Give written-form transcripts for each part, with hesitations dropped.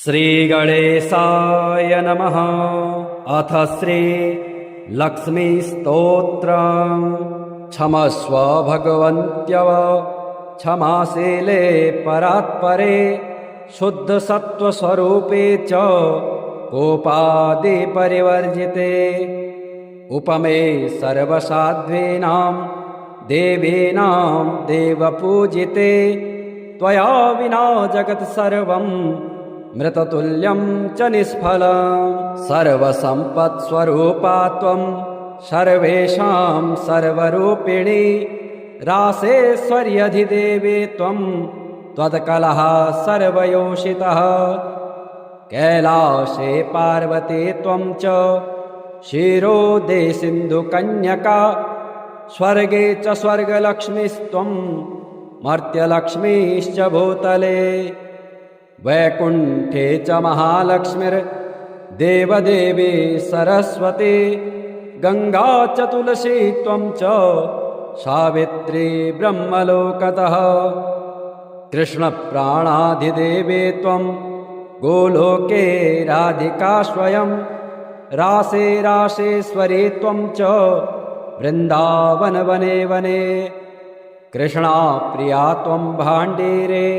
श्रीगणेशाय नमः। अथ श्री लक्ष्मीस्तोत्रम्। क्षमस्व भगवन्त्यव क्षमाशीले परात्परे शुद्धसत्त्वस्वरूपे च कोपादि परिवर्जिते उपमे सर्वसाध्वीनां देवीनां देवपूजिते त्वया विना जगत् सर्वं मृततुल्यं च निष्फलम्। सर्वसम्पत्स्वरूपा त्वं सर्वेषां सर्वरूपिणी रासेश्वर्यधिदेवी त्वं त्वत्कलः सर्वयोषितः। कैलासे पार्वती त्वं च क्षीरोदे सिन्धुकन्यका स्वर्गे च स्वर्गलक्ष्मीस्त्वं मर्त्यलक्ष्मीश्च भूतले। वैकुण्ठे च महालक्ष्मीर्देवदेवी सरस्वती गङ्गा च तुलसी त्वं च सावित्री ब्रह्मलोकतः। कृष्णप्राणाधिदेवी त्वं गोलोके राधिका स्वयं रासे रासेश्वरी त्वं च वृन्दावन वने वने। कृष्णा प्रिया त्वं भाण्डीरे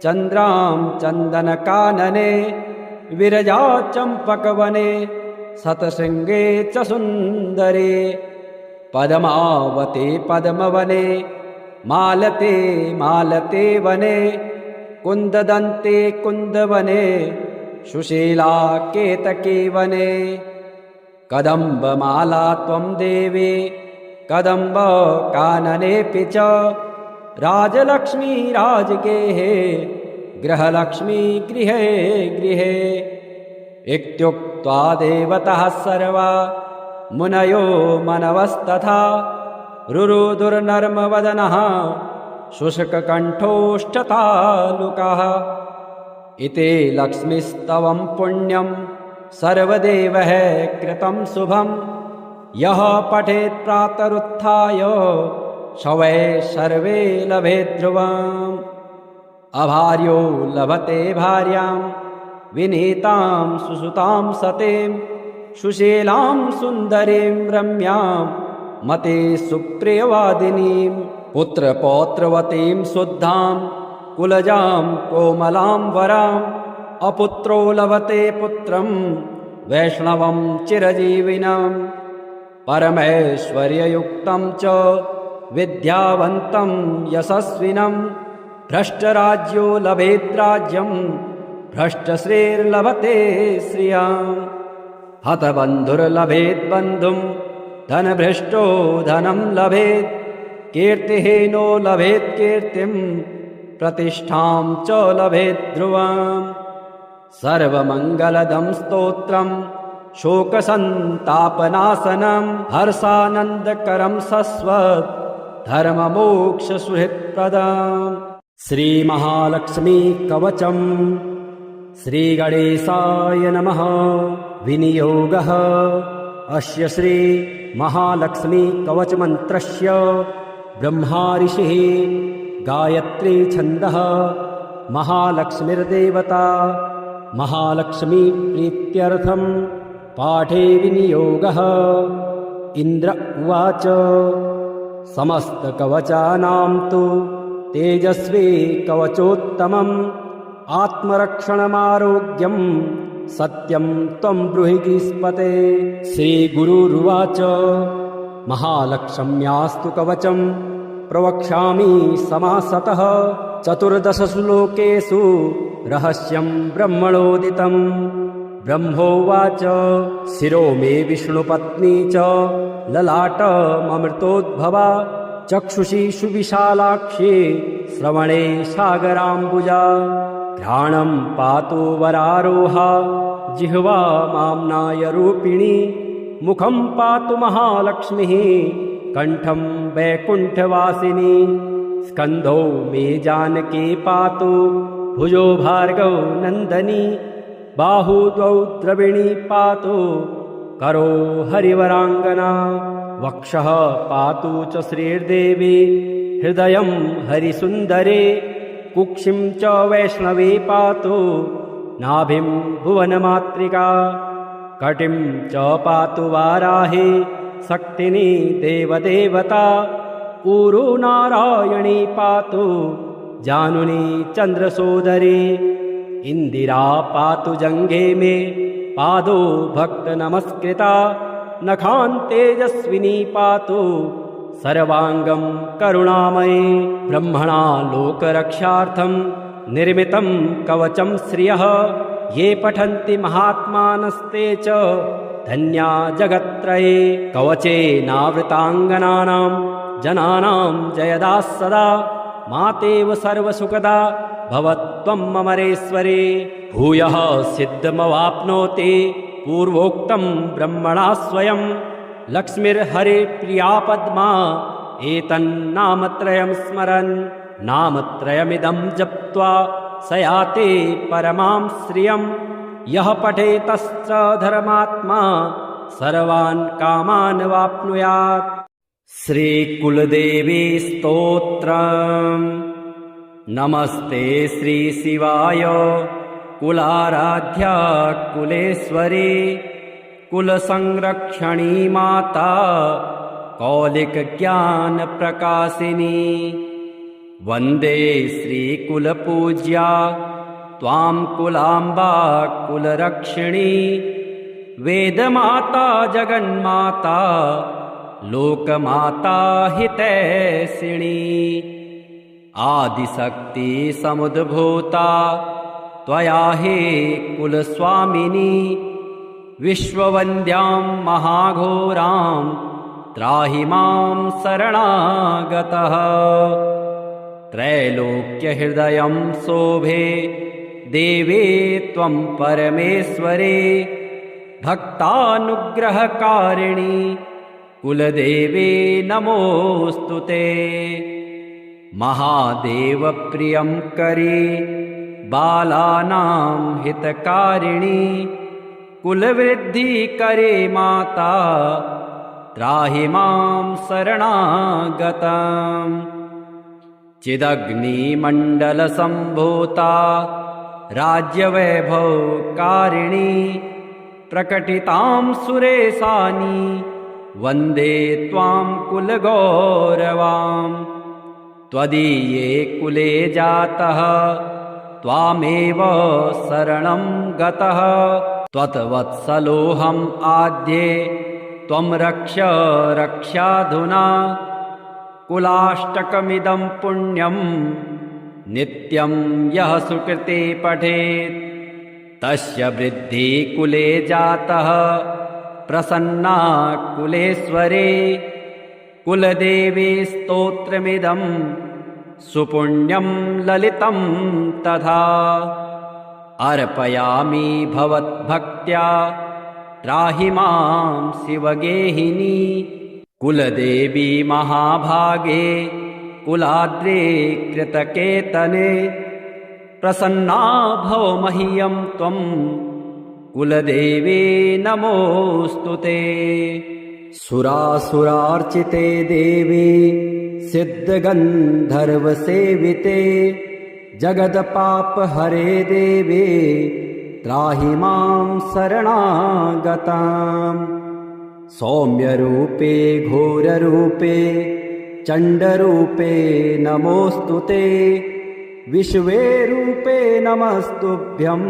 चन्द्रां चन्दनकानने विरजा चम्पकवने शतशृङ्गे च सुन्दरे। पद्मावती पद्मवने मालते मालते वने कुन्ददन्ते कुन्दवने सुशीला केतकी वने। कदम्बमाला त्वं देवी कदम्बकाननेऽपि च राजलक्ष्मी राजगेहे गृहलक्ष्मी गृहे गृहे। इत्युक्त्वा देवतः सर्वा मुनयो मनवस्तथा रुरुदुर्नर्मवदनः शुष्ककण्ठोष्ठतालुकः। इति लक्ष्मीस्तवं पुण्यं सर्वदेवैः कृतं शुभं यः पठेत् प्रातरुत्थाय स वै सर्वे लभेत् ध्रुवम्। अभार्यो लभते भार्यां विनीतां सुसुतां सतीं सुशीलां सुन्दरीं रम्यां मते सुप्रियवादिनीं। पुत्रपौत्रवतीं शुद्धां कुलजां कोमलां वराम् अपुत्रो लभते पुत्रं वैष्णवं चिरजीविनम्। परमैश्वर्ययुक्तं च विद्यावन्तं यशस्विनं भ्रष्टराज्यो लभेत् राज्यं भ्रष्टश्रीर्लभते श्रियम्। हतबन्धुर्लभेत् बन्धुं धनभ्रष्टो धनं लभेत् कीर्तिहीनो लभेत् कीर्तिं प्रतिष्ठां च लभेत् ध्रुवम्। सर्वमङ्गलदं स्तोत्रं शोकसन्तापनाशनं हर्षानन्दकरं शश्वत् धर्ममोक्षसुहृत्प्रदम्। श्रीमहालक्ष्मी कवचम्। श्रीगणेशाय नमः। विनियोगः। अस्य श्री महालक्ष्मी कवचमन्त्रस्य ब्रह्मा ऋषिः गायत्री छन्दः महालक्ष्मीर्देवता महालक्ष्मी प्रीत्यर्थं पाठे विनियोगः। इन्द्र उवाच समस्तकवचानां तु तेजस्वी कवचोत्तमम् आत्मरक्षणमारोग्यं सत्यं त्वं ब्रूहि गीस्पते। श्रीगुरुरुवाच महालक्ष्म्यास्तु कवचं प्रवक्ष्यामि समासतः 14 श्लोकेषु रहस्यं ब्रह्मणोदितम्। ब्रह्मोवाच शिरो मे विष्णुपत्नी च ललाटममृतोद्भवा चक्षुषी सुविशालाक्षी श्रवणे सागराम्बुजा। घ्राणं पातु वरारोहा जिह्वा माम्नायरूपिणी मुखं पातु महालक्ष्मीः कण्ठं वैकुण्ठवासिनी। स्कन्धौ मे जानकी पातु भुजो भार्गव नन्दनी बाहू द्वौ द्रविणी पातु करो हरिवराङ्गना। वक्षः पातु च श्रीर्देवी हृदयं हरिसुन्दरे कुक्षिं च वैष्णवी पातु नाभिं भुवनमातृका कटिं च पातु वाराही शक्तिनी देवदेवता ऊरू नारायणी पातु जानुनी चंद्रसोदरी इंदिरा पातु जंघे में पादो भक्त नमस्कृता नखान तेजस्विनी पातु सर्वांगं करुणामयी ब्रह्मणा लोकरक्षार्थं निर्मितं कवचं श्रियः ये पठन्ति महात्मानस्ते च धन्या जगत्त्रये कवचेनावृताङ्गनानां जनानां जयदा सदा मातेव सर्वसुखदा भवत्वम् अमरेश्वरे भूयः सिद्धमवाप्नोति पूर्वोक्तं ब्रह्मणा स्वयं लक्ष्मीर्हरि प्रिया पद्मा एतन्नामत्रयं स्मरन् नामत्रयमिदं जप्त्वा स याति परमां श्रियं यः पठेतश्च धर्मात्मा सर्वान् कामान् वाप्नुयात्। श्रीकुलदेवी स्तोत्रम्। नमस्ते श्रीशिवाय कुलाराध्या कुलेश्वरी कुलसंरक्षणी माता कौलिकज्ञानप्रकाशिनी वन्दे श्रीकुलपूज्या त्वां कुलाम्बा कुलरक्षिणी वेदमाता जगन्माता लोकमाता हितैषिणी आदिशक्ति समुद्भूता त्वया हि कुलस्वामिनी विश्ववन्द्यां महाघोरां त्राहि मां शरणागतः त्रैलोक्यहृदयं शोभे देवे त्वं परमेश्वरे भक्तानुग्रहकारिणी कुलदेवे नमोऽस्तु ते महादेव प्रियं करे बालानां हितकारिणी कुलवृद्धि करे माता त्राहि मां शरणागतम् चिदग्निमण्डलसम्भूता राज्यवैभवकारिणी प्रकटितां सुरेशानी वन्दे त्वां कुलगौरवाम् त्वदीये कुले जातः त्वामेव शरणं गतः त्वत्वत्सलोऽहम् आद्ये त्वं रक्ष रक्षाधुना कुलाष्टकमिदं पुण्यं नित्यं यः सुकृते पठेत् तस्य वृद्धि कुले जातः प्रसन्ना कुलेश्वरे कुलदेवी स्तोत्रमिदं सुपुण्यं ललितं तथा अर्पयामि भवद्भक्त्या त्राहि मां शिवगेहिनी कुलदेवी महाभागे कुलाद्रे कृतकेतने प्रसन्ना भव मह्यं त्वं कुलदेवी नमोऽस्तु ते सुरासुरार्चिते देवी सिद्धगन्धर्वसेविते जगदपापहरे देवी त्राहि मां शरणागताम् सौम्यरूपे घोररूपे चण्डरूपे नमोऽस्तु ते विश्वे रूपे नमस्तुभ्यं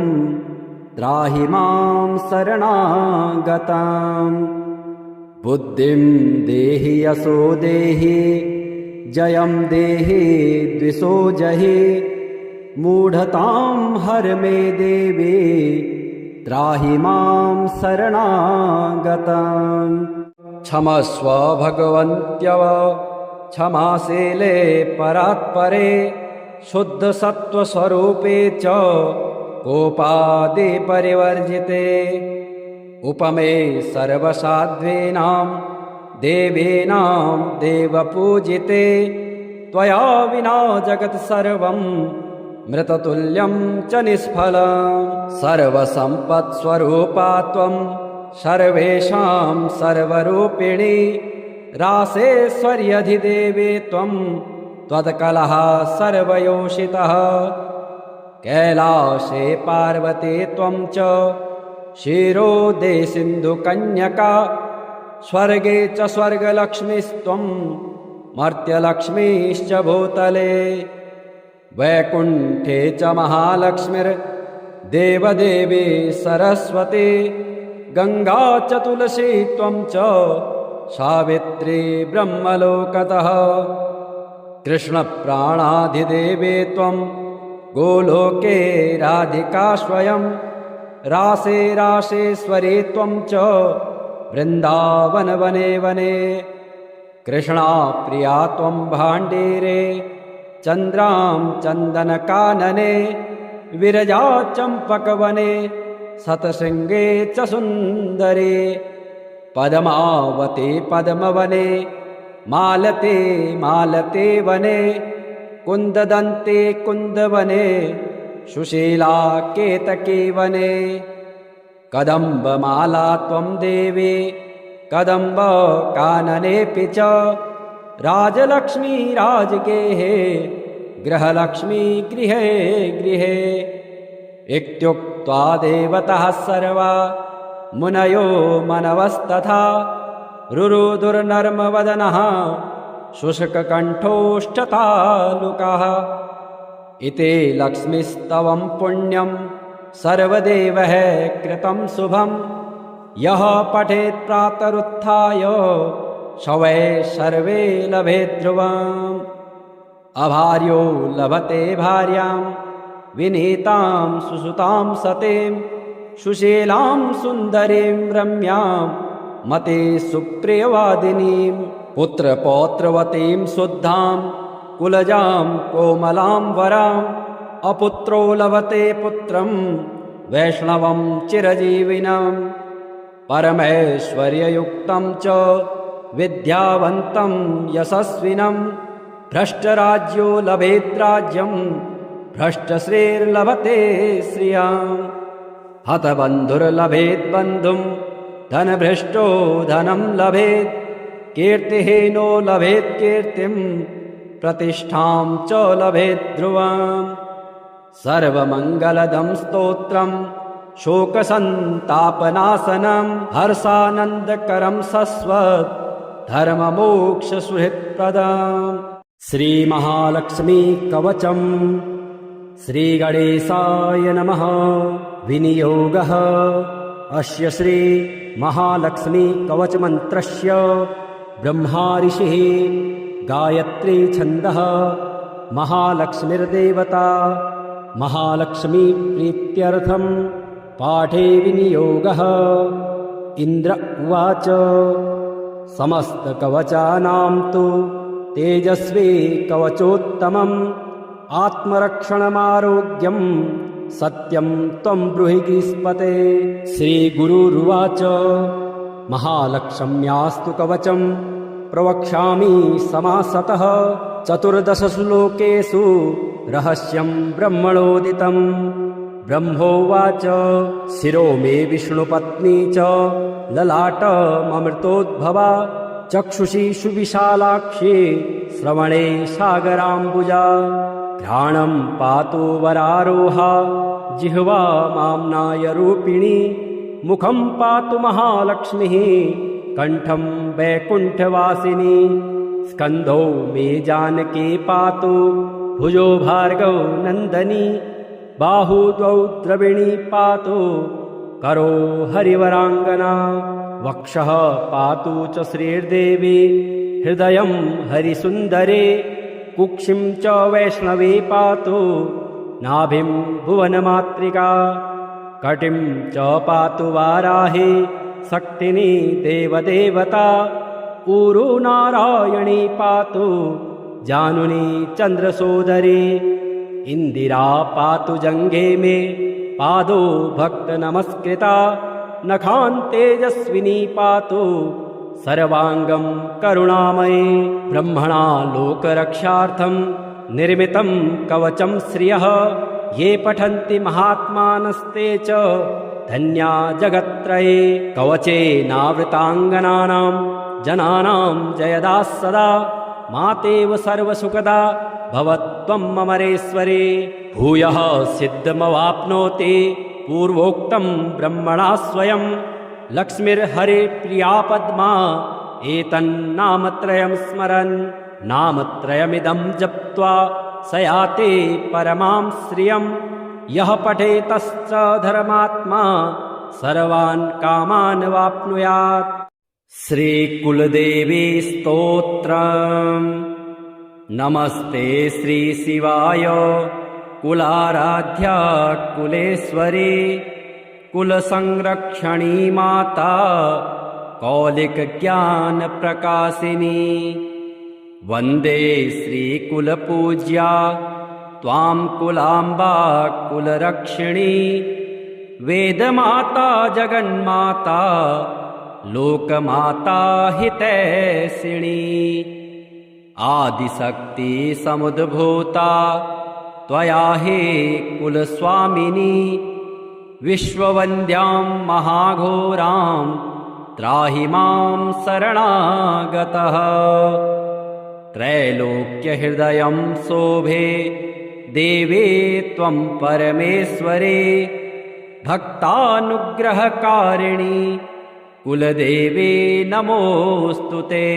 त्राहि मां शरणागताम् बुद्धिं देहि यशो देहि जयं देहि द्विषो जहि मूढतां हर मे देवी त्राहि मां शरणागताम् क्षमस्व भगवन्त्यव क्षमाशीले परात्परे शुद्धसत्त्वस्वरूपे च कोपादि परिवर्जिते उपमे सर्वसाध्वीनां देवीनां देवपूजिते त्वया विना जगत् सर्वं मृततुल्यं च निष्फलम् सर्वसम्पत्स्वरूपा त्वं सर्वेषां सर्वरूपिणी रासेश्वर्यधिदेवी त्वं त्वत्कलः सर्वयोषितः कैलासे पार्वती त्वं च क्षीरोदे सिन्धुकन्यका स्वर्गे च स्वर्गलक्ष्मीस्त्वं मर्त्यलक्ष्मीश्च भूतले वैकुण्ठे च महालक्ष्मीर्देवदेवी सरस्वती गंगा च तुलसी त्वं च सावित्री ब्रह्मलोकतः कृष्णप्राणाधिदेवे त्वं गोलोके राधिका स्वयं रासे रासेश्वरी त्वं च वृन्दावन वने वने कृष्णा प्रिया त्वं भाण्डीरे चन्द्रां चन्दनकानने विरजा चम्पकवने शतशृङ्गे च सुन्दरे पद्मावते पद्मवने मालते मालते वने कुन्ददन्ते कुन्दवने सुशीला केतकी वने कदम्बमाला त्वं देवी कदम्बकाननेऽपि च राजलक्ष्मी राजगेहे गृहलक्ष्मी गृहे गृहे इत्युक्त्वा देवतः सर्वा मुनयो मनवस्तथा रुरुदुर्नर्मवदनः शुष्ककण्ठोष्ठतालुकः इति लक्ष्मीस्तवं पुण्यं सर्वदेवैः कृतं शुभं यः पठेत् प्रातरुत्थाय स वै सर्वे लभेत् ध्रुवम् अभार्यो लभते भार्यां विनीतां सुसुतां सतीं सुशीलां सुन्दरीं रम्यां मते सुप्रियवादिनीं पुत्रपौत्रवतीं शुद्धां कुलजां कोमलां वराम् अपुत्रो लभते पुत्रं वैष्णवं चिरजीविनं परमैश्वर्ययुक्तं च विद्यावन्तं यशस्विनं भ्रष्टराज्यो लभेत् राज्यं भ्रष्टश्रीर्लभते श्रियाम् हतबन्धुर्लभेत् बन्धुं धनभ्रष्टो धनं लभेत् कीर्तिहीनो लभेत् कीर्तिं प्रतिष्ठां च लभेत् ध्रुवम् सर्वमङ्गलदं स्तोत्रं शोकसन्तापनाशनं हर्षानन्दकरं शश्वत् धर्ममोक्षसुहृत्प्रदम् श्रीमहालक्ष्मी कवचम् श्रीगणेशाय नमः विनियोगः अस्य श्री महालक्ष्मी कवचमन्त्रस्य ब्रह्मा ऋषिः गायत्री छन्दः महालक्ष्मीर्देवता महालक्ष्मी प्रीत्यर्थं पाठे विनियोगः इन्द्र उवाच समस्तकवचानां तु तेजस्वी कवचोत्तमम् आत्मरक्षणमारोग्यं सत्यं त्वं ब्रूहि गीस्पते श्रीगुरुरुवाच महालक्ष्म्यास्तु कवचं प्रवक्ष्यामि समासतः 14 श्लोकेषु रहस्यं ब्रह्मणोदितं ब्रह्मोवाच शिरो मे विष्णुपत्नी च ललाटममृतोद्भवा चक्षुषी सुविशालाक्षी श्रवणे सागराम्बुजा घ्राणं पातु वरारोहा जिह्वा माम्नायरूपिणी मुखं पातु महालक्ष्मीः कण्ठं वैकुण्ठवासिनी स्कन्धौ मे जानकी पातु भुजो भार्गव नन्दनी बाहू द्वौ द्रविणी पातु करो हरिवराङ्गना वक्षः पातु च श्रीर्देवी हृदयं हरिसुन्दरे कुक्षिं च वैष्णवी पातु नाभिं भुवनमातृका कटिं च पातु वाराही शक्तिनी देवदेवता ऊरू नारायणी पातु जानुनी चन्द्रसोदरी इंदिरा पातु जंघे मे पादो भक्त नमस्कृता नखान् तेजस्विनी पातु सर्वांगं करुणामयी ब्रह्मणा लोकरक्षार्थं निर्मितं कवचं श्रियः ये पठन्ति महात्मानस्ते च धन्या जगत्त्रये कवचेनावृताङ्गनानां जनानां जयदा सदा मातेव सर्वसुखदा भवत्वम् अमरेश्वरे भूयः सिद्धमवाप्नोति पूर्वोक्तं ब्रह्मणा स्वयं लक्ष्मीर्हरे प्रिया पद्मा एतन्नामत्रयं स्मरन् नामत्रयमिदं जप्त्वा स याति परमां श्रियं यः पठेतश्च धर्मात्मा सर्वान् कामान् वाप्नुयात्। श्रीकुलदेवी स्तोत्रम्। नमस्ते श्रीशिवाय कुलाराध्या कुलेश्वरी कुलसंरक्षणी माता कौलिकज्ञानप्रकाशिनी वन्दे श्रीकुलपूज्या त्वां कुलाम्बा कुलरक्षिणी वेदमाता जगन्माता लोकमाता हितैषिणी आदिशक्ति समुद्भूता त्वया हि कुलस्वामिनी विश्ववन्द्यां महाघोरां त्राहि मां शरणागतः त्रैलोक्यहृदयं शोभे देवे त्वं परमेश्वरे भक्तानुग्रहकारिणि कुलदेवे नमोऽस्तुते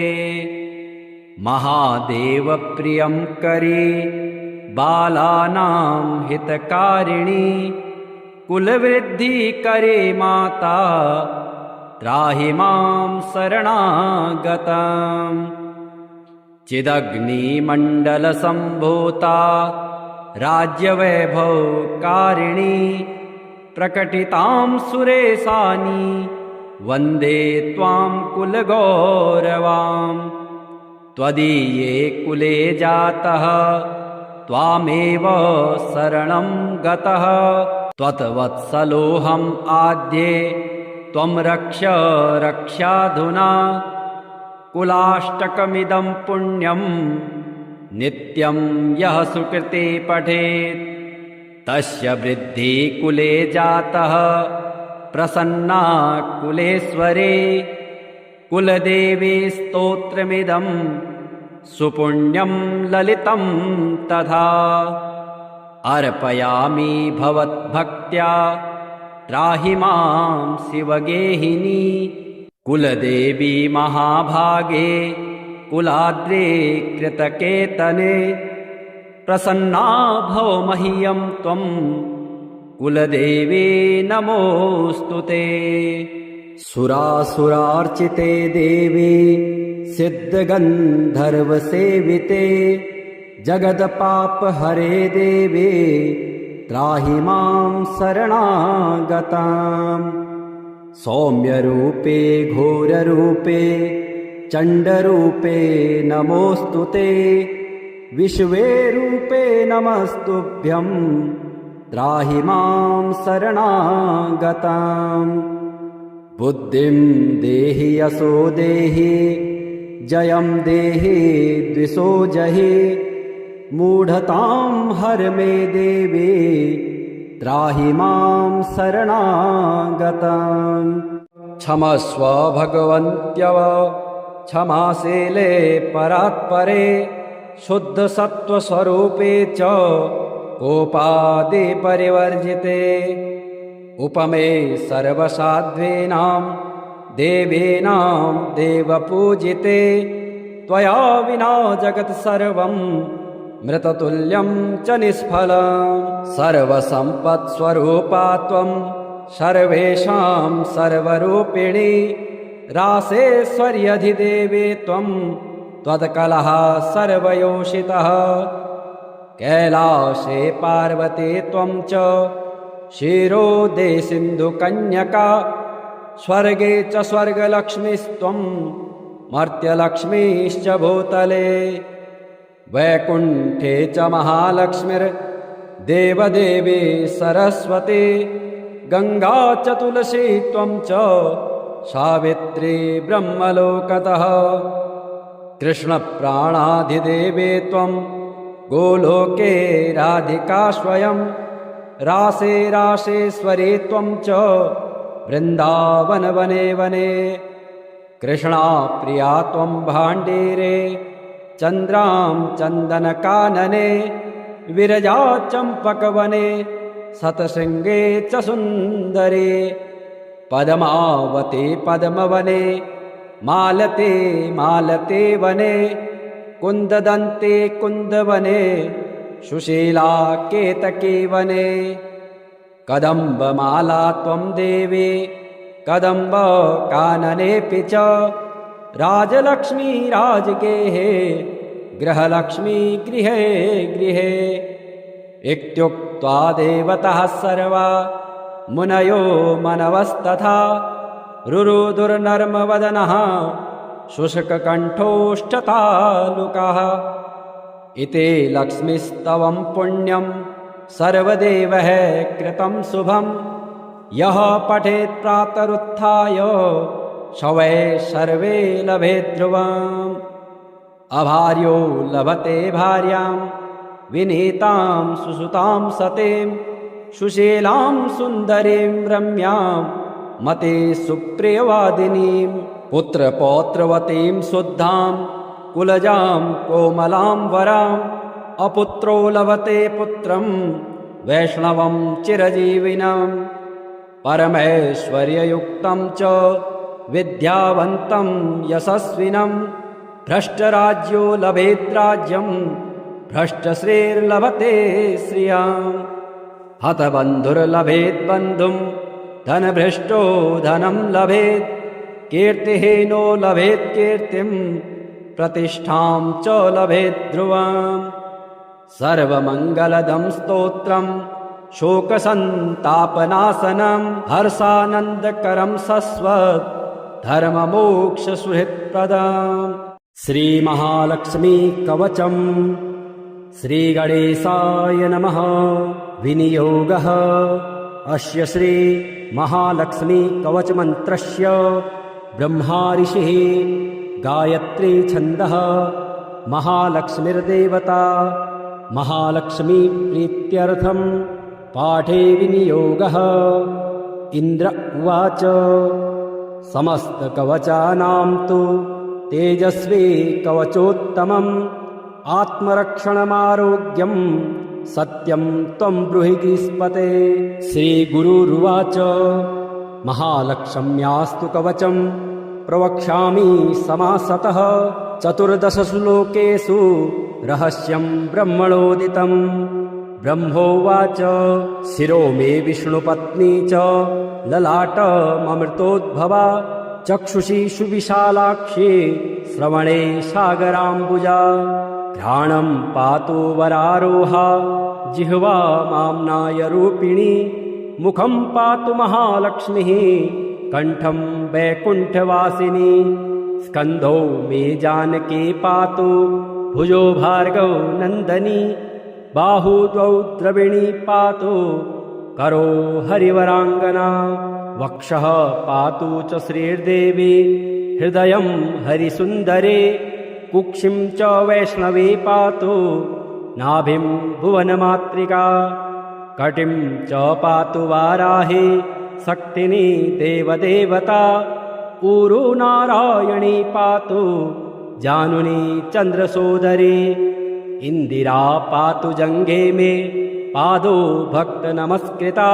महादेवप्रियं करे बालानां हितकारिणि कुलवृद्धिकरे माता त्राहि मां शरणागतम् चिदग्निमण्डलसम्भूता राज्यवैभवकारिणी प्रकटितां सुरेशानि वन्दे त्वां कुलगौरवाम् त्वदीये कुले जातः त्वामेव शरणं गतः त्वत्वत्सलोऽहम् आद्ये त्वं रक्ष रक्षाधुना कुलाष्टकमिदं पुण्यं नित्यं यः सुकृते पठेत् तस्य वृद्धि कुले जातः प्रसन्ना कुलेश्वरे कुलदेवी स्तोत्रमिदं सुपुण्यं ललितं तथा अर्पयामि भवद्भक्त्या त्राहि मां शिवगेहिनी कुलदेवी महाभागे कुलाद्रे कृतकेतने प्रसन्ना भव मह्यं त्वं कुलदेवी नमोऽस्तुते सुरासुरार्चिते देवी सिद्धगन्धर्वसेविते जगदपापहरे देवी त्राहि मां शरणागताम् सौम्यरूपे घोररूपे चण्डरूपे नमोऽस्तुते विश्वे रूपे नमस्तुभ्यं त्राहि मां शरणागताम् बुद्धिं देहि यशो देहि जयं देहि द्विषो जहि मूढतां हर मे देवी त्राहि मां शरणागताम् क्षमस्व भगवन्त्यव क्षमाशीले परात्परे शुद्धसत्त्वस्वरूपे च कोपादि परिवर्जिते उपमे सर्वसाध्वीनां देवीनां देवपूजिते त्वया विना जगत् सर्वं मृततुल्यं च निष्फलम् सर्वसम्पत्स्वरूपा त्वं सर्वेषां सर्वरूपिणी रासेश्वर्यधिदेवे त्वं त्वत्कलः सर्वयोषितः कैलासे पार्वती त्वं च क्षीरोदे सिन्धुकन्यका स्वर्गे च स्वर्गलक्ष्मीस्त्वं मर्त्यलक्ष्मीश्च भूतले वैकुण्ठे च महालक्ष्मीर्देवदेवी सरस्वती गङ्गा च तुलसी त्वं च सावित्री ब्रह्मलोकतः कृष्णप्राणाधिदेवे त्वं गोलोके राधिका स्वयं रासे रासेश्वरी त्वं च वृन्दावन वने वने कृष्णा प्रिया त्वं भाण्डीरे चन्द्रां चन्दनकानने विरजा चम्पकवने शतशृङ्गे च सुन्दरे पद्मावते पद्मवने मालते मालते वने कुन्ददन्ते कुन्दवने सुशीला केतके वने कदम्बमाला त्वं देवी कदम्बकाननेऽपि च राजलक्ष्मी राजगेहे गृहलक्ष्मी गृहे गृहे इत्युक्त्वा देवतः सर्वा मुनयो मनवस्तथा रुरुदुर्नर्मवदनः शुष्ककण्ठोष्ठतालुकः इति लक्ष्मीस्तवं पुण्यं सर्वदेवैः कृतं शुभं यः पठेत् प्रातरुत्थाय शवै सर्वे लभेत् ध्रुवम् अभार्यो लभते भार्यां विनीतां सुसुतां सतीं सुशीलां सुन्दरीं रम्यां मते सुप्रियवादिनीं पुत्रपौत्रवतीं शुद्धां कुलजां कोमलां वराम् अपुत्रो लभते पुत्रं वैष्णवं चिरजीविनं परमैश्वर्ययुक्तं च विद्यावन्तं यशस्विनं भ्रष्टराज्यो लभेत् राज्यं भ्रष्टश्रीर्लभते श्रियम् हतबन्धुर्लभेत् बन्धुं धनभ्रष्टो धनं लभेत् कीर्तिहीनो लभेत् कीर्तिं प्रतिष्ठां च लभेत् ध्रुवम् सर्वमङ्गलदं स्तोत्रं शोकसन्तापनाशनं हर्षानन्दकरं शश्वत् धर्ममोक्षसुहृत्प्रदम् श्रीमहालक्ष्मी कवचम् श्रीगणेशाय नमः विनियोगः अस्य श्री महालक्ष्मी कवचमन्त्रस्य ब्रह्मा ऋषिः गायत्री छन्दः महालक्ष्मीर्देवता महालक्ष्मी प्रीत्यर्थं पाठे विनियोगः इन्द्र उवाच समस्तकवचानां तु तेजस्वी कवचोत्तमम् आत्मरक्षणमारोग्यं सत्यं त्वं ब्रूहि गीस्पते श्रीगुरुरुवाच महालक्ष्म्यास्तु कवचं प्रवक्ष्यामि समासतः 14 श्लोकेषु रहस्यं ब्रह्मणोदितं ब्रह्मोवाच शिरो मे विष्णुपत्नी च ललाटममृतोद्भवा चक्षुषी सुविशालाक्षी श्रवणे सागराम्बुजा घ्राणं पातु वरारोहा जिह्वा माम्नायरूपिणी मुखं पातु महालक्ष्मीः कण्ठं वैकुण्ठवासिनी स्कन्धौ मे जानकी पातु भुजो भार्गव नन्दनी बाहू द्वौ द्रविणी पातु करो हरिवराङ्गना वक्षः पातु च श्रीर्देवी हृदयं हरिसुन्दरे कुक्षिं च वैष्णवी पातु नाभिं भुवनमातृका कटिं च पातु वाराही शक्तिनी देवदेवता ऊरू नारायणी पातु जानुनी चन्द्रसोदरी इंदिरा पातु जंघे मे पादो भक्त नमस्कृता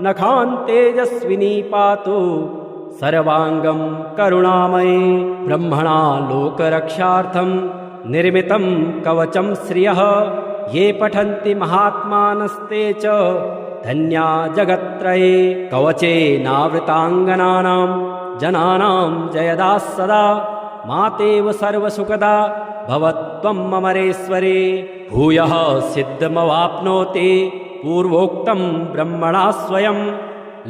नखान् तेजस्विनी पातु सर्वांगं करुणामयी ब्रह्मणा लोकरक्षार्थं निर्मितं कवचं श्रियः ये पठन्ति महात्मानस्ते च धन्या जगत्त्रये कवचेनावृताङ्गनानां जनानां जयदा सदा मातेव सर्वसुखदा भवत्वं ममरेश्वरे भूयः सिद्धमवाप्नोति पूर्वोक्तं ब्रह्मणा स्वयं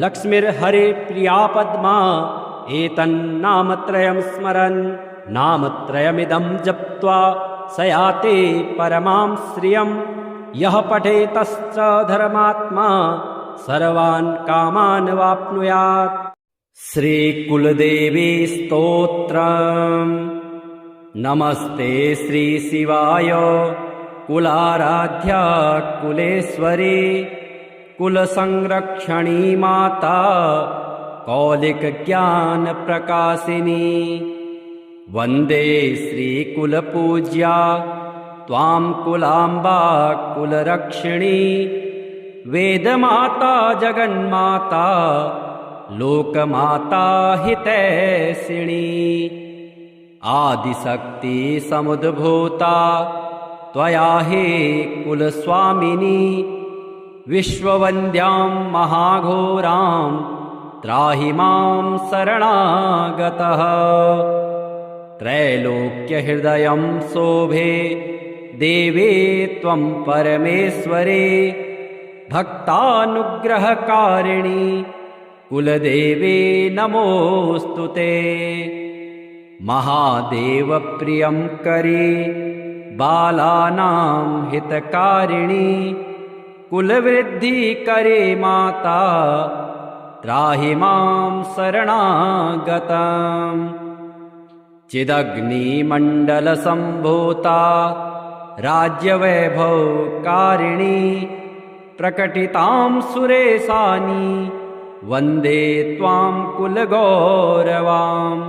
लक्ष्मीर्हरे प्रिया पद्मा एतन्नामत्रयं स्मरन् नामत्रयमिदं जप्त्वा स याति परमां श्रियं यः पठेतश्च धर्मात्मा सर्वान् कामान् वाप्नुयात् श्रीकुलदेवी स्तोत्रम् नमस्ते श्रीशिवाय कुलाराध्या कुलेश्वरी कुलसंरक्षणी माता कौलिकज्ञानप्रकाशिनी वन्दे श्रीकुलपूज्या त्वां कुलाम्बा कुलरक्षिणी वेदमाता जगन्माता लोकमाता हितैषिणी आदिशक्ति समुद्भूता त्वया हि कुलस्वामिनी विश्ववन्द्यां महाघोरां त्राहि मां शरणागतः त्रैलोक्यहृदयं शोभे देवे त्वं परमेश्वरे भक्तानुग्रहकारिणि कुलदेवे नमोऽस्तु ते महादेवप्रियं करे बालानां हितकारिणि कुलवृद्धिकरे माता त्राहि मां शरणागतम् चिदग्निमण्डलसम्भूता राज्यवैभवकारिणी प्रकटितां सुरेशानि वन्दे त्वां कुलगौरवाम्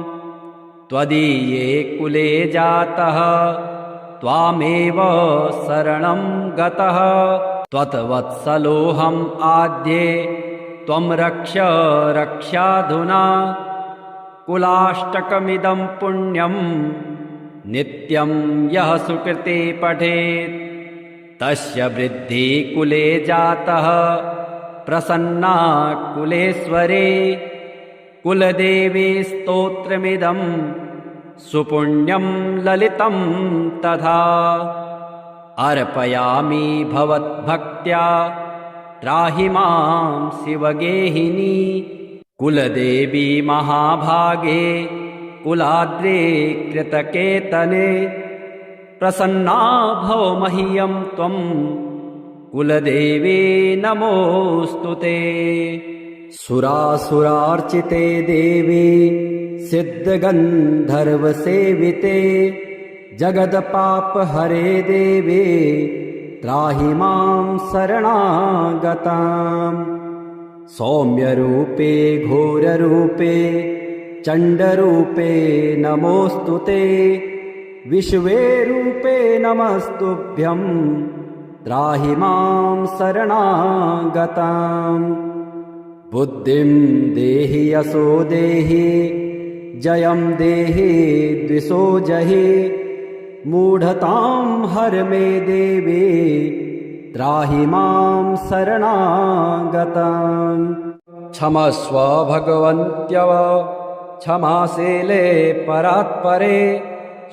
त्वदीये कुले जातः त्वामेव शरणं गतः त्वत्वत्सलोऽहम् आद्ये त्वं रक्ष रक्षाधुना कुलाष्टकमिदं पुण्यं नित्यं यः सुकृते पठेत् तस्य वृद्धि कुले जातः प्रसन्ना कुलेश्वरे कुलदेवी स्तोत्रमिदं सुपुण्यं ललितं तथा अर्पयामि भवद्भक्त्या त्राहि मां शिवगेहिनी कुलदेवी महाभागे कुलाद्रे कृतकेतने प्रसन्ना भव मह्यं त्वं कुलदेवी नमोऽस्तु ते सुरासुरार्चिते देवी सिद्धगन्धर्वसेविते जगदपापहरे देवे त्राहि मां शरणागताम् सौम्यरूपे घोररूपे चण्डरूपे नमोऽस्तु ते विश्वे रूपे नमस्तुभ्यं त्राहि मां शरणागताम् बुद्धिं देहि यशो देहि जयं देहि द्विषो जहि मूढतां हर मे देवी त्राहि मां शरणागताम् क्षमस्व भगवन्त्यव क्षमाशीले परात्परे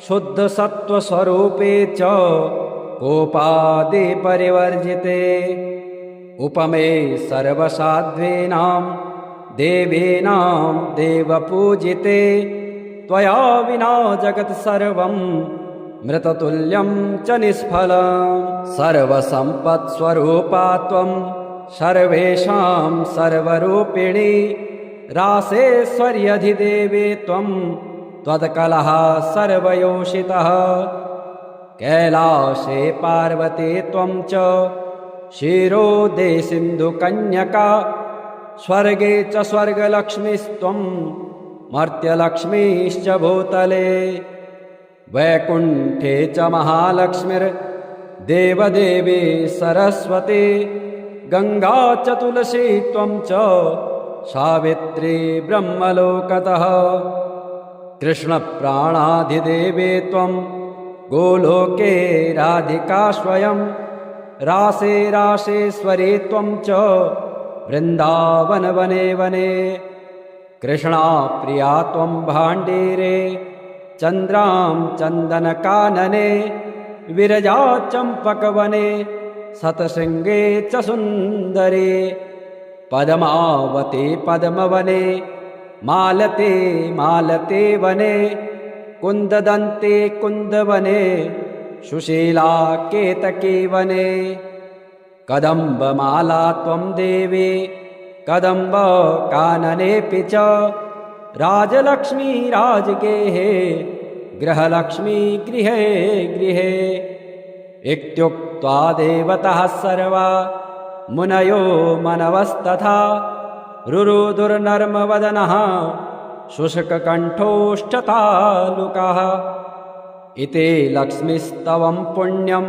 शुद्धसत्त्वस्वरूपे च कोपादि परिवर्जिते उपमे सर्वसाध्वीनां देवीनां देवपूजिते त्वया विना जगत् सर्वं मृततुल्यं च निष्फलम् सर्वसम्पत्स्वरूपा त्वं सर्वेषां सर्वरूपिणी रासेश्वर्यधिदेवे त्वं त्वत्कलः सर्वयोषितः कैलासे पार्वती त्वं च क्षीरोदे सिन्धुकन्यका स्वर्गे च स्वर्गलक्ष्मीस्त्वं मर्त्यलक्ष्मीश्च भूतले वैकुण्ठे च महालक्ष्मीर्देवदेवी सरस्वती गङ्गा च तुलसी त्वं च सावित्री ब्रह्मलोकतः कृष्णप्राणाधिदेवे त्वं गोलोके राधिका स्वयं रासे रासेश्वरी त्वं च वृन्दावनवने वने कृष्णाप्रिया त्वं भाण्डीरे चन्द्रां चन्दनकानने विरजा चम्पकवने शतशृङ्गे च सुन्दरे पद्मावते पद्मवने मालते मालते वने कुन्ददन्ते कुन्दवने सुशीला केतकी वने कदम्बमाला त्वं देवी कदम्बकाननेऽपि च राजलक्ष्मी राजगेहे गृहलक्ष्मी गृहे गृहे इत्युक्त्वा देवतः सर्वा मुनयो मनवस्तथा रुरुदुर्नर्मवदनः शुष्ककण्ठोष्ठतालुकः इति लक्ष्मीस्तवं पुण्यं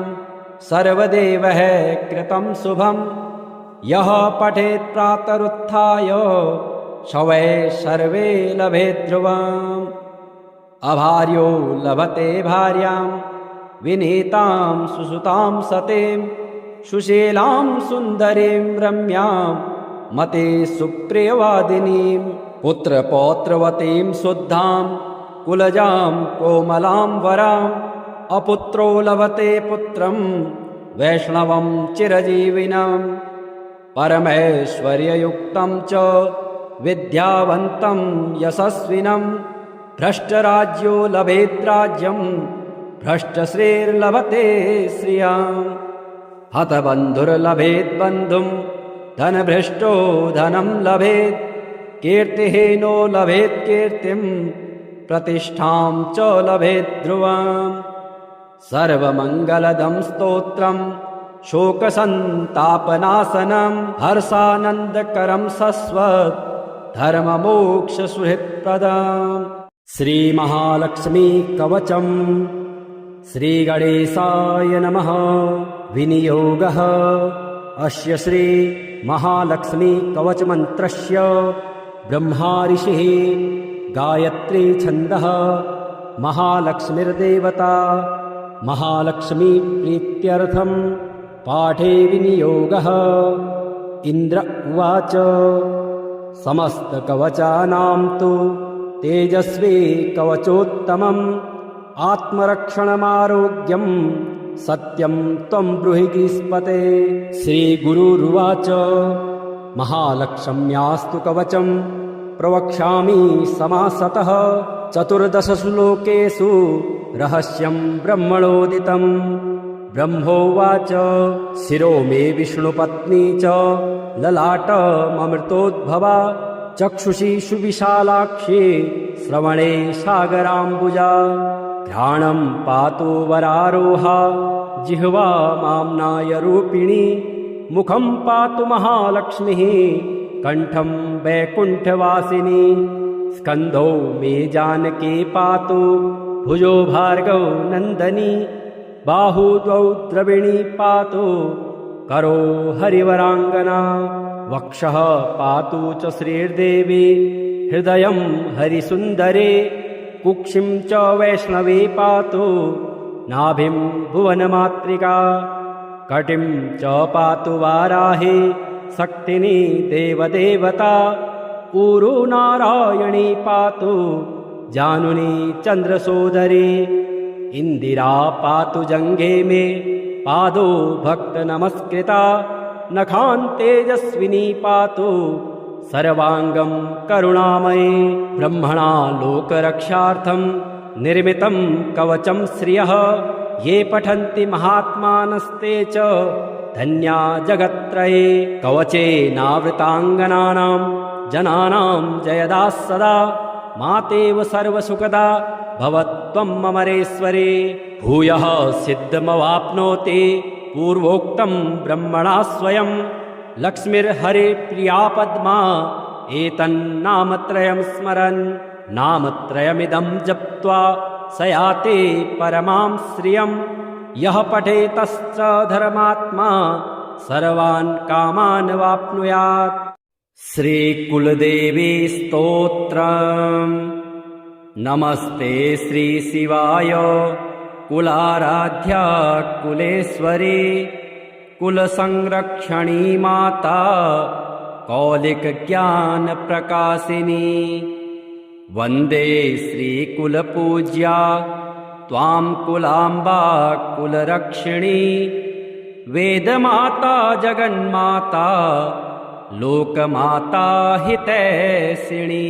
सर्वदेवैः कृतं शुभं यः पठेत् प्रातरुत्थाय शवै सर्वे लभेत् ध्रुवम् अभार्यो लभते भार्यां विनीतां सुसुतां सतीं सुशीलां सुन्दरीं रम्यां मते सुप्रियवादिनीं पुत्रपौत्रवतीं शुद्धां कुलजां कोमलां वराम् अपुत्रो लभते पुत्रं वैष्णवं चिरजीविनं परमैश्वर्ययुक्तं च विद्यावन्तं यशस्विनं भ्रष्टराज्यो लभेत् राज्यं भ्रष्टश्रीर्लभते श्रियम् हतबन्धुर्लभेत् बन्धुं धनभ्रष्टो धनं लभेत् कीर्तिहीनो लभेत् कीर्तिं प्रतिष्ठां च लभेत् ध्रुवम् सर्वमङ्गलदं स्तोत्रं शोकसन्तापनाशनं हर्षानन्दकरं शश्वत् धर्ममोक्षसुहृत्प्रदम् श्रीमहालक्ष्मी कवचम् श्रीगणेशाय नमः विनियोगः अस्य श्री महालक्ष्मी कवचमन्त्रस्य ब्रह्मा ऋषिः गायत्री छन्दः महालक्ष्मीर्देवता महालक्ष्मी प्रीत्यर्थं पाठे विनियोगः इन्द्र उवाच समस्तकवचानां तु तेजस्वी कवचोत्तमम् आत्मरक्षणमारोग्यं सत्यं त्वं ब्रूहि गीस्पते श्रीगुरुरुवाच महालक्ष्म्यास्तु कवचं प्रवक्ष्यामि समासतः 14 श्लोकेषु रहस्यं ब्रह्मणोदितम् ब्रह्मोवाच शिरो मे विष्णुपत्नी च ललाटममृतोद्भवा चक्षुषी सुविशालाक्षी श्रवणे सागराम्बुजा घ्राणं पातु वरारोहा जिह्वा माम्नाय रूपिणी मुखं पातु महालक्ष्मीः कंठं वैकुण्ठवासिनी स्कन्धौ मे जानकी पातु भुजो भार्गव नंदनी बाहु द्वौ द्रविणी पातु करो हरिवरांगना वक्षः पातु च श्रीर्देवी हृदयं हरिसुन्दरे कुक्षिं च वैष्णवी पातु नाभिं भुवनमातृका कटिं च पातु वाराही शक्तिनी देवदेवता ऊरु नारायणी पातु जानुनी चन्द्रसोदरी इंदिरा पातु जंघे मे पादो भक्त नमस्कृता नखान् तेजस्विनी पातु सर्वांगं करुणामयी ब्रह्मणा लोकरक्षार्थं निर्मितं कवचं श्रियः ये पठन्ति महात्मानस्ते च धन्या जगत्त्रये कवचेनावृताङ्गनानां जनानां जयदा सदा मातेव सर्वसुखदा भवत्वं ममरेश्वरे भूयः सिद्धमवाप्नोति पूर्वोक्तं ब्रह्मणा स्वयं लक्ष्मीर्हरे प्रिया पद्मा एतन्नामत्रयं स्मरन् नामत्रयमिदं जप्त्वा स याति परमां श्रियं यः पठेतश्च धर्मात्मा सर्वान् कामान् वाप्नुयात् श्रीकुलदेवी स्तोत्रम् नमस्ते श्रीशिवाय कुलाराध्या कुलेश्वरी कुलसंरक्षणी माता कौलिकज्ञानप्रकाशिनी वन्दे श्रीकुलपूज्या त्वां कुलाम्बा कुलरक्षिणी वेदमाता जगन्माता लोकमाता हितैषिणी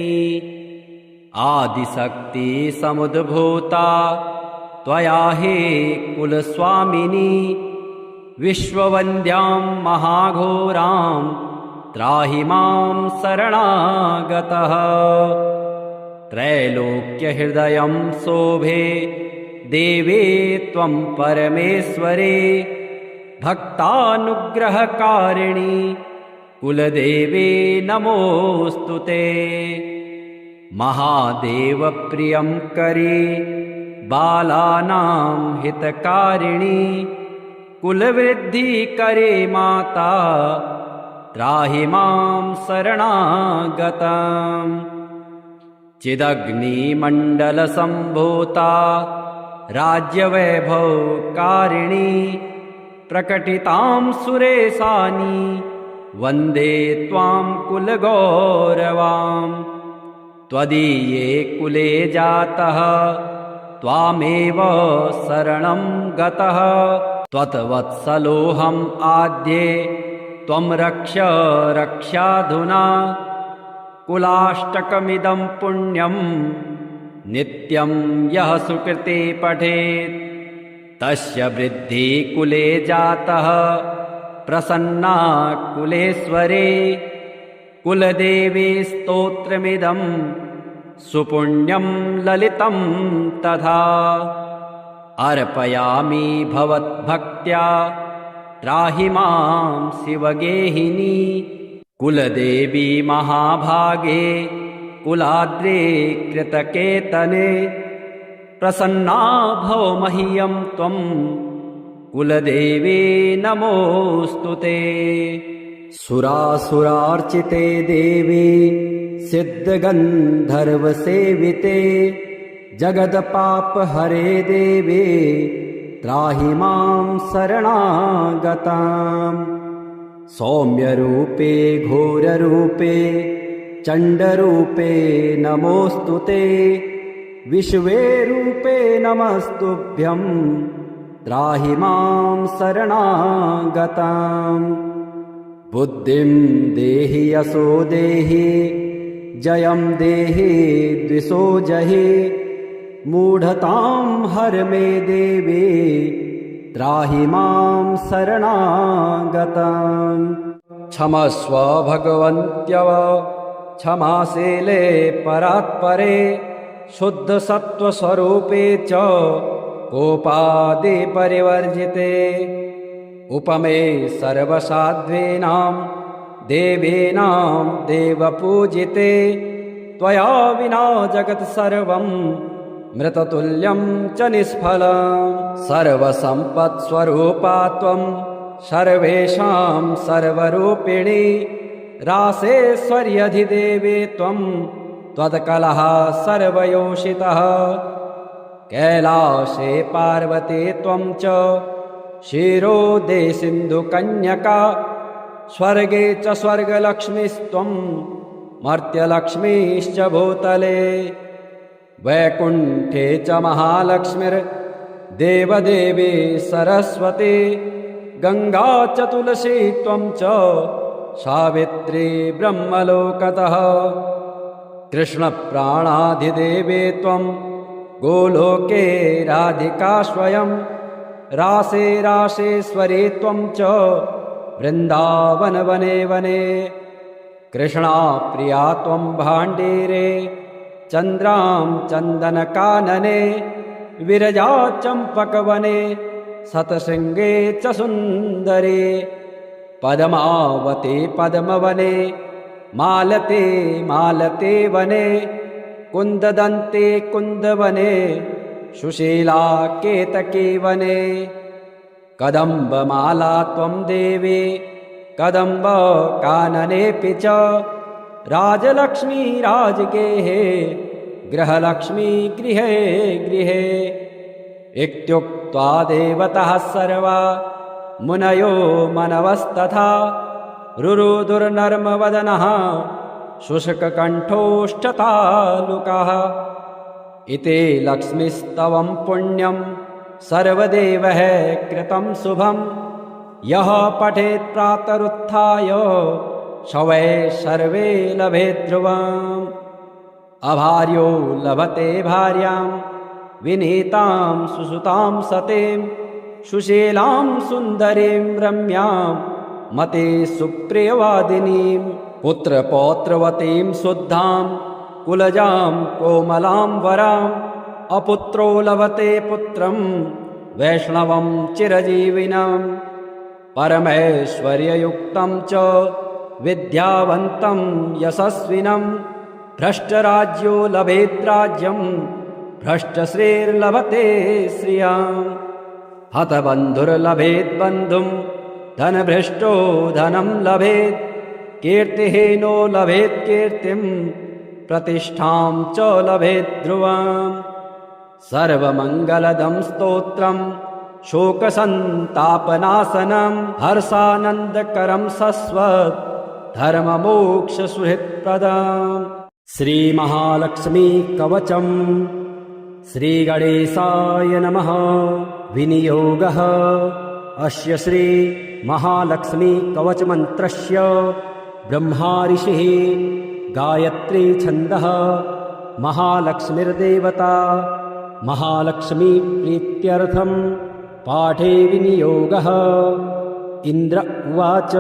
आदिशक्ति समुद्भूता त्वया हि कुलस्वामिनी विश्ववन्द्यां महाघोरां त्राहि मां शरणागतः त्रैलोक्यहृदयं शोभे देवे त्वं परमेश्वरे भक्तानुग्रहकारिणी कुलदेवे नमोऽस्तु ते महादेवप्रियं करे बालानां हितकारिणी कुलवृद्धि करे माता त्राहि मां शरणागतम् चिदग्निमण्डलसम्भूता राज्यवैभवकारिणी प्रकटितां सुरेशानि वन्दे त्वां कुलगौरवाम् त्वदीये कुले जातः त्वामेव शरणं गतः त्वत्वत्सलोऽहम् आद्ये त्वं रक्ष रक्षाधुना कुलाष्टकमिदं पुण्यं नित्यं यः सुकृते पठेत् तस्य वृद्धि कुले जातः प्रसन्ना कुलेश्वरे कुलदेवी स्तोत्रमिदं सुपुण्यं ललितं तथा अर्पयामि भवद्भक्त्या त्राहि मां शिवगेहिनी कुलदेवी महाभागे कुलाद्रे कृतकेतने प्रसन्ना भव मह्यं त्वं कुलदेवी नमोऽस्तु ते। सुरासुरार्चिते देवी सिद्धगन्धर्वसेविते जगदपापहरे देवी त्राहि मां शरणागताम् सौम्यरूपे घोररूपे चण्डरूपे नमोऽस्तु ते विश्वे रूपे नमस्तुभ्यं त्राहि मां शरणागताम् बुद्धिं देहि यशो देहि जयं देहि द्विषो जहि मूढतां हर मे देवी त्राहि मां शरणागताम् क्षमस्व भगवन्त्यव क्षमाशीले परात्परे शुद्धसत्त्वस्वरूपे च कोपादि परिवर्जिते उपमे सर्वसाध्वीनां देवीनां देवपूजिते त्वया विना जगत् सर्वं मृततुल्यं च निष्फलम् सर्वसम्पत्स्वरूपा त्वं सर्वेषां सर्वरूपिणी रासेश्वर्यधिदेवी त्वं त्वत्कलः सर्वयोषितः कैलासे पार्वती त्वं च क्षीरोदे सिन्धुकन्यका स्वर्गे च स्वर्गलक्ष्मीस्त्वं मर्त्यलक्ष्मीश्च भूतले वैकुण्ठे च महालक्ष्मीर्देवदेवी सरस्वती गङ्गा च तुलसी त्वं च सावित्री ब्रह्मलोकतः कृष्णप्राणाधिदेवी त्वं गोलोके राधिका स्वयं रासे रासेश्वरी त्वं च वृन्दावन वने वने कृष्णा प्रिया त्वं भाण्डीरे चन्द्रां चन्दनकानने विरजा चम्पकवने शतशृङ्गे च सुन्दरे पद्मावते पद्मवने मालते मालते वने कुन्ददन्ते कुन्दवने सुशीला केतकी वने कदम्बमाला त्वं देवी कदम्बकाननेऽपि च राजलक्ष्मी राजगेहे गृहलक्ष्मी गृहे गृहे इत्युक्त्वा देवतः सर्वा मुनयो मनवस्तथा रुरुदुर्नर्मवदनः शुष्ककण्ठोष्ठतालुकः इति लक्ष्मीस्तवं पुण्यं सर्वदेवैः कृतं शुभं यः पठेत् प्रातरुत्थाय शवै सर्वे लभेत् ध्रुवम् अभार्यो लभते भार्यां विनीतां सुसुतां सतीं सुशीलां सुन्दरीं रम्यां मते सुप्रियवादिनीं पुत्रपौत्रवतीं शुद्धां कुलजां कोमलां वराम् अपुत्रो लभते पुत्रं वैष्णवं चिरजीविनं परमैश्वर्ययुक्तं च विद्यावन्तं यशस्विनं भ्रष्टराज्यो लभेद्राज्यं भ्रष्टश्रीर्लभते श्रियम् हतबन्धुर्लभेद्बन्धुं धनभ्रष्टो धनं लभेत् कीर्तिहीनो लभेत् कीर्तिं प्रतिष्ठां च लभेत् ध्रुवम् सर्वमङ्गलदं स्तोत्रं शोकसन्तापनाशनं हर्षानन्दकरं शश्वत् धर्ममोक्षसुहृत्प्रदम् श्रीमहालक्ष्मी कवचम् श्रीगणेशाय नमः। विनियोगः अस्य श्री महालक्ष्मी कवचमन्त्रस्य ब्रह्मा ऋषिः गायत्री छन्दः महालक्ष्मीर्देवता महालक्ष्मी प्रीत्यर्थं पाठे विनियोगः। इन्द्र उवाच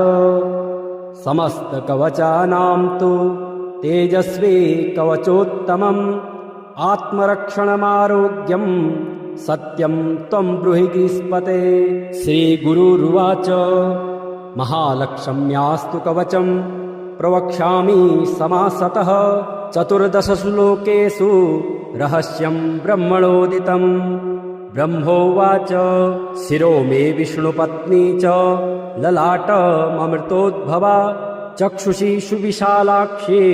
समस्तकवचानां तु तेजस्वी कवचोत्तमम् आत्मरक्षणमारोग्यं सत्यं त्वं ब्रूहि गीस्पते। श्रीगुरुरुवाच महालक्ष्म्यास्तु कवचं प्रवक्ष्यामि समासतः 14 श्लोकेषु रहस्यं ब्रह्मणोदितम्। ब्रह्मोवाच शिरो मे विष्णुपत्नी च ललाटममृतोद्भवा चक्षुषी सुविशालाक्षी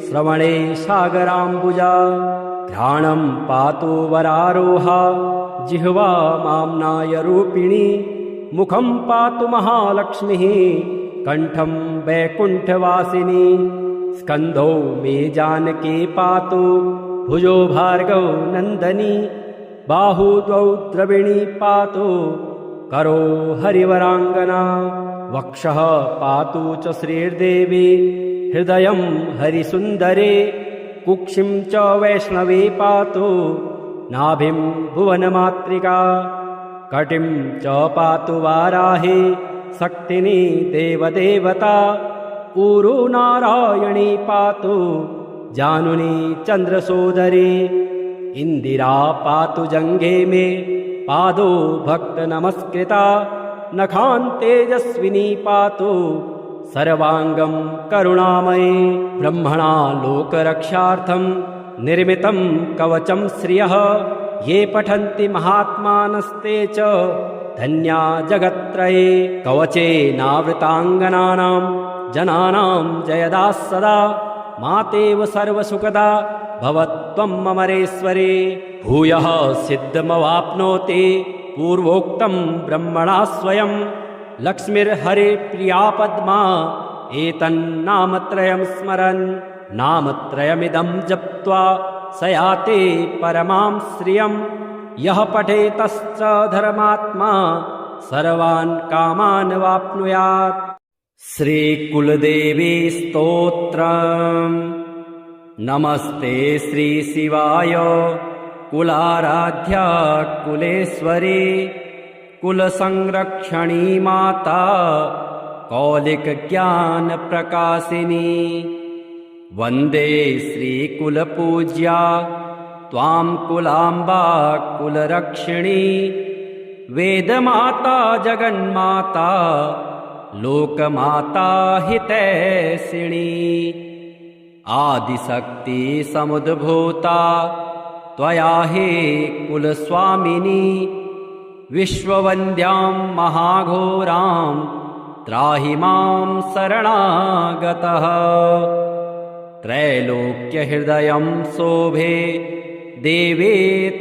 श्रवणे सागराम्बुजा घ्राणं पातु वरारोहा जिह्वा माम्नाय रूपिणी मुखं पातु महालक्ष्मीः कण्ठं वैकुण्ठवासिनी स्कन्धौ मे जानकी पातु भुजो भार्गव नन्दनी बाहू द्वौ द्रविणी पातु करो हरिवराङ्गना वक्षः पातु च श्रीर्देवी हृदयं हरिसुन्दरे कुक्षिं च वैष्णवी पातु नाभिं भुवनमातृका कटिं च पातु वाराही शक्तिनी देवदेवता ऊरू नारायणी पातु जानुनी चन्द्रसोदरी इंदिरा पातु जंघे में पादो भक्त नमस्कृता नखान् तेजस्विनी पातु सर्वांगं करुणामयी ब्रह्मणा लोकरक्षार्थं निर्मितं कवचं श्रियः ये पठन्ति महात्मानस्ते च धन्या जगत्त्रये कवचेनावृताङ्गनानां जनानां जयदा सदा मातेव सर्वसुखदा भवत्वं ममरेश्वरे भूयः सिद्धमवाप्नोति पूर्वोक्तं ब्रह्मणा स्वयं लक्ष्मीर्हरे प्रिया पद्मा एतन्नामत्रयं स्मरन् नामत्रयमिदं जप्त्वा स याति परमां श्रियं यः पठेतश्च धर्मात्मा सर्वान् कामान् वाप्नुयात्। श्रीकुलदेवी स्तोत्रम्। नमस्ते श्रीशिवाय कुलाराध्या कुलेश्वरी कुलसंरक्षणी माता कौलिकज्ञानप्रकाशिनी वन्दे श्रीकुलपूज्या त्वां कुलाम्बा कुलरक्षिणी वेदमाता जगन्माता लोकमाता हितैषिणी आदिशक्ति समुद्भूता त्वया हि कुलस्वामिनी विश्ववन्द्यां महाघोरां त्राहि मां शरणागतः त्रैलोक्यहृदयं शोभे देवे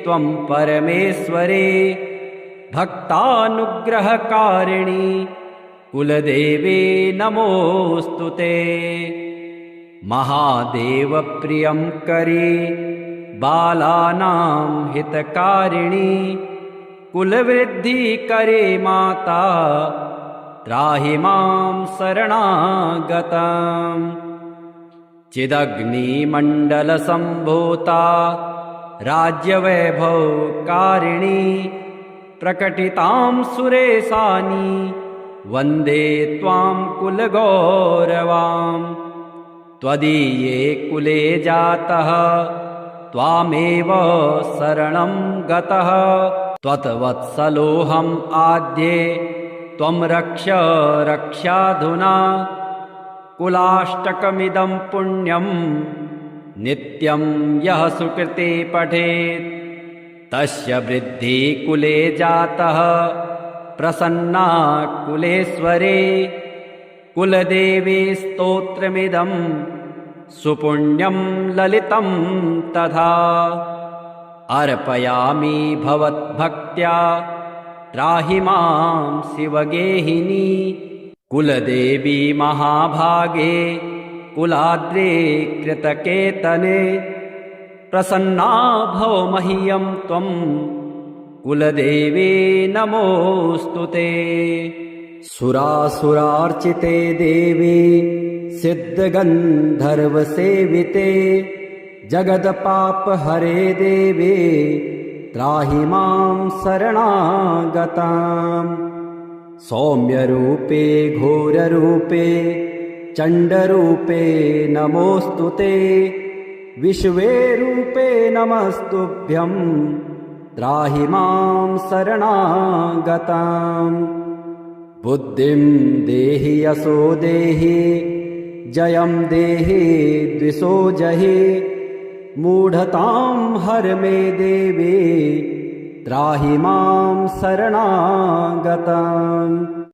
त्वं परमेश्वरे भक्तानुग्रहकारिणी कुलदेवे नमोऽस्तुते महादेव प्रियं करे बालानां हितकारिणी कुलवृद्धि करे माता त्राहि मां शरणागतम् चिदग्निमण्डलसम्भूता राज्यवैभवकारिणी प्रकटितां सुरेशानी वन्दे त्वां कुलगौरवाम् त्वदीये कुले जातः त्वामेव शरणं गतः त्वत्वत्सलोऽहम् आद्ये त्वं रक्ष रक्षाधुना कुलाष्टकमिदं पुण्यं नित्यं यः सुकृते पठेत् तस्य वृद्धि कुले जातः प्रसन्ना कुलेश्वरे कुलदेवी स्तोत्रमिदं सुपुण्यं ललितं तथा अर्पयामि भवद्भक्त्या त्राहि मां शिवगेहिनी कुलदेवी महाभागे कुलाद्रे कृतकेतने प्रसन्ना भव मह्यं त्वं कुलदेवी नमोऽस्तु ते। सुरासुरार्चिते देवी सिद्धगन्धर्वसेविते जगदपापहरे देवे त्राहि मां शरणागताम् सौम्यरूपे घोररूपे चण्डरूपे नमोऽस्तु ते विश्वे रूपे नमस्तुभ्यं त्राहि मां शरणागताम् बुद्धिं देहि यशो देहि जयं देहि द्विषो जहि मूढतां हर मे देवी त्राहि मां शरणागताम्।